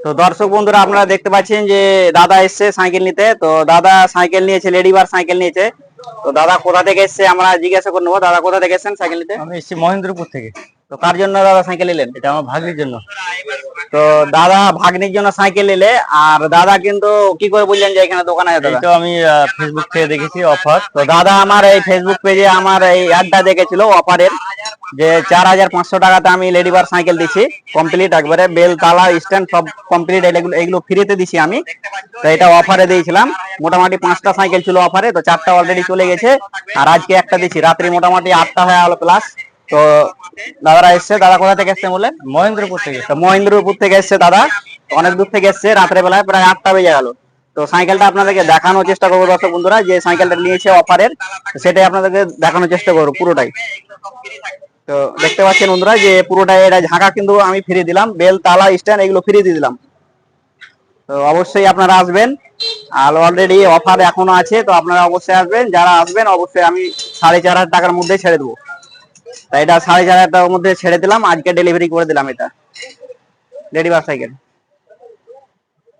তো দর্শক বন্ধুরা আপনারা দেখতে পাচ্ছেন যে দাদা এসছে সাইকেল নিতে। তো দাদা সাইকেল নিয়েছে, লেডিবার সাইকেল নিয়েছে। তো দাদা কোথা থেকে এসছে আমরা জিজ্ঞাসা করে নেবো। দাদা কোথা থেকে এসেছেন সাইকেল নিতে? আমি এসেছি মহেন্দ্রপুর থেকে। তো কার জন্য দাদা সাইকেল নিলেন? এটা আমার ভাগ্নির জন্য। তো দাদা ভাগ্নির জন্য সাইকেল নিলে, আর দাদা কিন্তু কি করে বললেন যে এখানে দোকান আছে? এই দাদা তো আমি ফেসবুক থেকে দেখেছি অফার। তো দাদা আমার এই ফেসবুক পেজে আমার এই অ্যাডটা দেখেছিল অফারের, যে 4,500 টাকাতে আমি লেডিবার সাইকেল দিচ্ছি কমপ্লিট, একবারে বেল তালা স্ট্যান্ড সব কমপ্লিট, এগুলো এগুলো ফ্রিতে দিছি আমি। তো এটা অফারে দিয়েছিলাম। মোটামুটি 5টা সাইকেল ছিল অফারে, তো 4টা অলরেডি চলে গেছে, আর আজকে একটা দিচ্ছি। রাত্রি মোটামুটি 8টা হয়ে গেল প্লাস। তো দাদারা এসছে। দাদা কোথা থেকে এসছে বললেন? মহেন্দ্রপুর থেকে। তো মহেন্দ্রপুর থেকে এসছে দাদা, অনেক দূর থেকে এসছে। রাত্রে বেলায় প্রায় 8টা বেজে গেল। তো সাইকেলটা আপনাদেরকে দেখানোর চেষ্টা করবো দর্শক বন্ধুরা, যে সাইকেলটা নিয়েছে অফারের, সেটাই আপনাদেরকে দেখানোর চেষ্টা করবো পুরোটাই। তো দেখতে পাচ্ছেন বন্ধুরা যে পুরোটাই এটা ঝাঁকা কিন্তু আমি ফ্রি দিলাম, বেল তালা স্ট্যান্ড এগুলো ফ্রি দিয়ে দিলাম। তো অবশ্যই আপনারা আসবেন, আর অলরেডি অফার এখনো আছে, তো আপনারা অবশ্যই আসবেন। যারা আসবেন অবশ্যই আমি 4,500 টাকার মধ্যে ছেড়ে দেবো। তাই এটা 4,500 টাকার মধ্যে ছেড়ে দিলাম, আজকে ডেলিভারি করে দিলাম এটা লেডিবার সাইকেল।